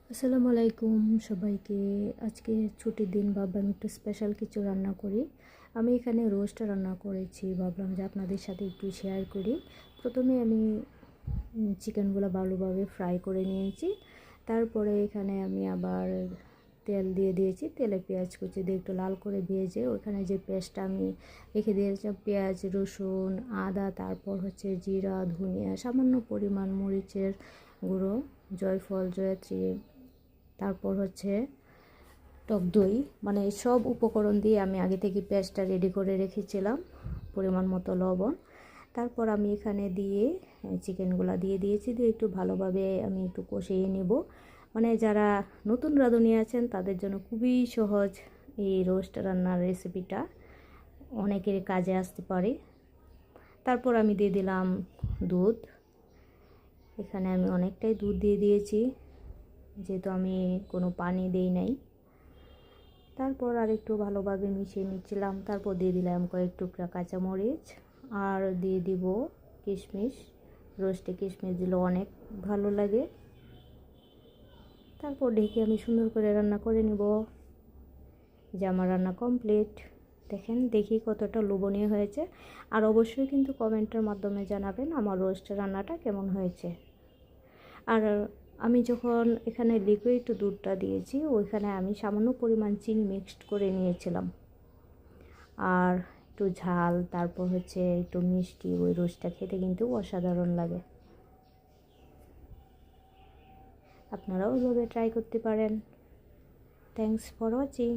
আসসালামু আলাইকুম সবাইকে। আজকে ছুটির দিন ভাবলাম একটু স্পেশাল কিছু রান্না করি। আমি এখানে রোস্ট রান্না করেছি, ভাবলাম যে আপনাদের সাথে একটু শেয়ার করি। প্রথমে আমি চিকেনগুলো ভালোভাবে ফ্রাই করে নিয়েছি। তারপরে এখানে আমি আবার তেল দিয়ে দিয়েছি, তেলে পেঁয়াজ কুচি দিয়ে একটু লাল করে ভেজে ওখানে যে পেস্টটা আমি রেখে দিয়েছিলাম, পেঁয়াজ রসুন আদা, তারপর হচ্ছে জিরা ধনিয়া, সামান্য পরিমাণ মরিচের গুঁড়ো, জয়ফল জয়ত্রী, তারপর হচ্ছে টক দই, মানে সব উপকরণ দিয়ে আমি আগে থেকে পেস্টটা রেডি করে রেখেছিলাম, পরিমাণ মতো লবণ। তারপর আমি এখানে দিয়ে চিকেনগুলো দিয়ে দিয়েছি, দিয়ে একটু ভালোভাবে আমি একটু কষিয়ে নেব। মানে যারা নতুন রাঁধুনি আছেন তাদের জন্য খুবই সহজ এই রোস্ট রান্নার রেসিপিটা, অনেকের কাজে আসতে পারে। তারপর আমি দিয়ে দিলাম দুধ। এখানে আমি অনেকটাই দুধ দিয়ে দিয়েছি, যেহেতু আমি কোনো পানি দেই নাই। তারপর আর একটু ভালোভাবে মিশিয়ে নিচ্ছিলাম। তারপর দিয়ে দিলাম কয়েক টুকরা কাঁচামরিচ, আর দিয়ে দিব কিশমিশ। রোস্টে কিশমিশ দিলে অনেক ভালো লাগে। তারপর ঢেকে আমি সুন্দর করে রান্না করে নিব। যে আমার রান্না কমপ্লিট। দেখেন দেখি কতটা লোভনীয় হয়েছে। আর অবশ্যই কিন্তু কমেন্টের মাধ্যমে জানাবেন আমার রোস্ট রান্নাটা কেমন হয়েছে। আর আমি যখন এখানে লিকুইড দুধটা দিয়েছি, ওইখানে আমি সামান্য পরিমাণ চিনি মিক্সড করে নিয়েছিলাম। আর একটু ঝাল, তারপর হচ্ছে একটু মিষ্টি, ওই রোস্টটা খেতে কিন্তু অসাধারণ লাগে। আপনারাও ওইভাবে ট্রাই করতে পারেন। Thanks for watching.